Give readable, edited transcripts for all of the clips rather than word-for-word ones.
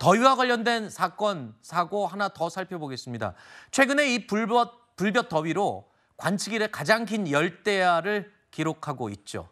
더위와 관련된 사고 하나 더 살펴보겠습니다. 최근에 이 불볕 더위로 관측 이래 가장 긴 열대야를 기록하고 있죠.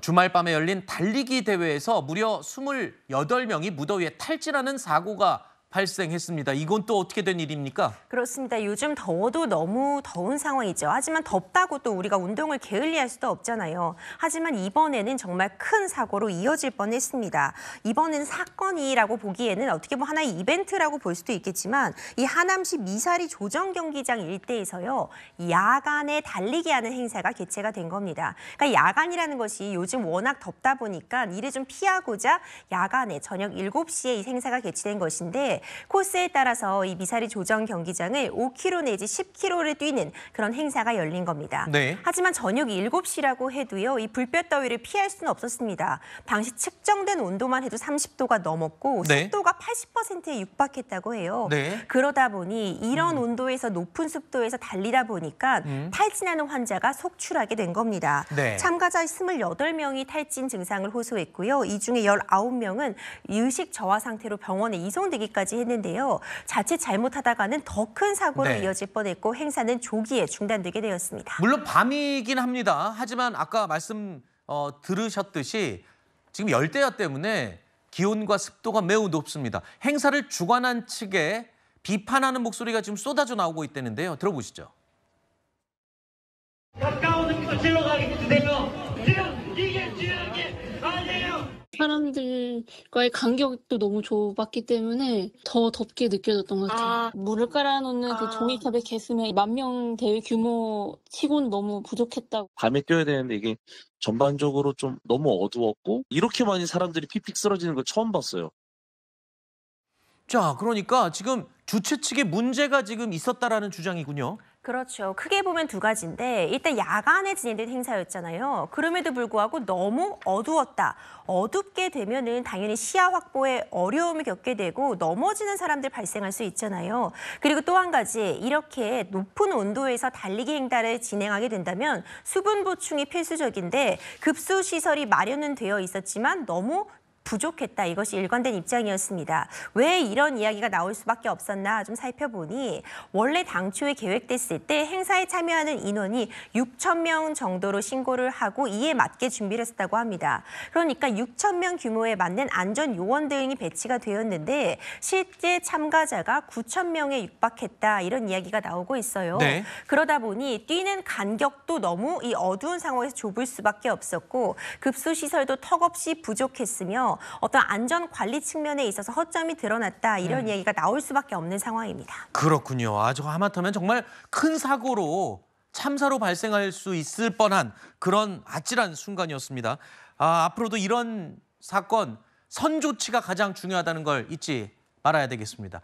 주말 밤에 열린 달리기 대회에서 무려 28명이 무더위에 탈진하는 사고가 발생했습니다. 이건 또 어떻게 된 일입니까? 그렇습니다. 요즘 더워도 너무 더운 상황이죠. 하지만 덥다고 또 우리가 운동을 게을리할 수도 없잖아요. 하지만 이번에는 정말 큰 사고로 이어질 뻔했습니다. 이번은 사건이라고 보기에는 어떻게 보면 하나의 이벤트라고 볼 수도 있겠지만 이 하남시 미사리 조정경기장 일대에서요. 야간에 달리기 하는 행사가 개최가 된 겁니다. 그러니까 야간이라는 것이 요즘 워낙 덥다 보니까 이를 좀 피하고자 야간에 저녁 7시에 이 행사가 개최된 것인데 코스에 따라서 이 미사리 조정 경기장을 5km 내지 10km를 뛰는 그런 행사가 열린 겁니다. 네. 하지만 저녁 7시라고 해도요. 이 불볕 더위를 피할 수는 없었습니다. 당시 측정된 온도만 해도 30도가 넘었고 네. 습도가 80%에 육박했다고 해요. 네. 그러다 보니 이런 온도에서 높은 습도에서 달리다 보니까 탈진하는 환자가 속출하게 된 겁니다. 네. 참가자 28명이 탈진 증상을 호소했고요. 이 중에 19명은 의식 저하 상태로 병원에 이송되기까지 했는데요. 자칫 잘못하다가는 더 큰 사고로 네. 이어질 뻔했고 행사는 조기에 중단되게 되었습니다. 물론 밤이긴 합니다. 하지만 아까 들으셨듯이 지금 열대야 때문에 기온과 습도가 매우 높습니다. 행사를 주관한 측에 비판하는 목소리가 지금 쏟아져 나오고 있다는데요. 들어보시죠. 가까운 곳으로 가게 주세요. 지금 이게 중요한 게 아니에요. 사람들과의 간격도 너무 좁았기 때문에 더 덥게 느껴졌던 것 같아요. 물을 깔아놓는 그 종이컵의 개수면 10,000명 대회 규모 치고는 너무 부족했다고. 밤에 뛰어야 되는데 이게 전반적으로 좀 너무 어두웠고 이렇게 많이 사람들이 픽픽 쓰러지는 걸 처음 봤어요. 자, 그러니까 지금 주최 측에 문제가 지금 있었다라는 주장이군요. 그렇죠. 크게 보면 두 가지인데 일단 야간에 진행된 행사였잖아요. 그럼에도 불구하고 너무 어두웠다. 어둡게 되면은 당연히 시야 확보에 어려움을 겪게 되고 넘어지는 사람들 발생할 수 있잖아요. 그리고 또 한 가지 이렇게 높은 온도에서 달리기 행사를 진행하게 된다면 수분 보충이 필수적인데 급수 시설이 마련은 되어 있었지만 너무 부족했다. 이것이 일관된 입장이었습니다. 왜 이런 이야기가 나올 수밖에 없었나 좀 살펴보니 원래 당초에 계획됐을 때 행사에 참여하는 인원이 6,000명 정도로 신고를 하고 이에 맞게 준비를 했다고 합니다. 그러니까 6,000명 규모에 맞는 안전 요원 등이 배치가 되었는데 실제 참가자가 9,000명에 육박했다. 이런 이야기가 나오고 있어요. 네. 그러다 보니 뛰는 간격도 너무 이 어두운 상황에서 좁을 수밖에 없었고 급수 시설도 턱없이 부족했으며 어떤 안전 관리 측면에 있어서 허점이 드러났다 이런 이야기가 나올 수밖에 없는 상황입니다. 그렇군요. 저 하마터면 정말 큰 사고로 참사로 발생할 수 있을 뻔한 그런 아찔한 순간이었습니다. 앞으로도 이런 사건 선조치가 가장 중요하다는 걸 잊지 말아야 되겠습니다.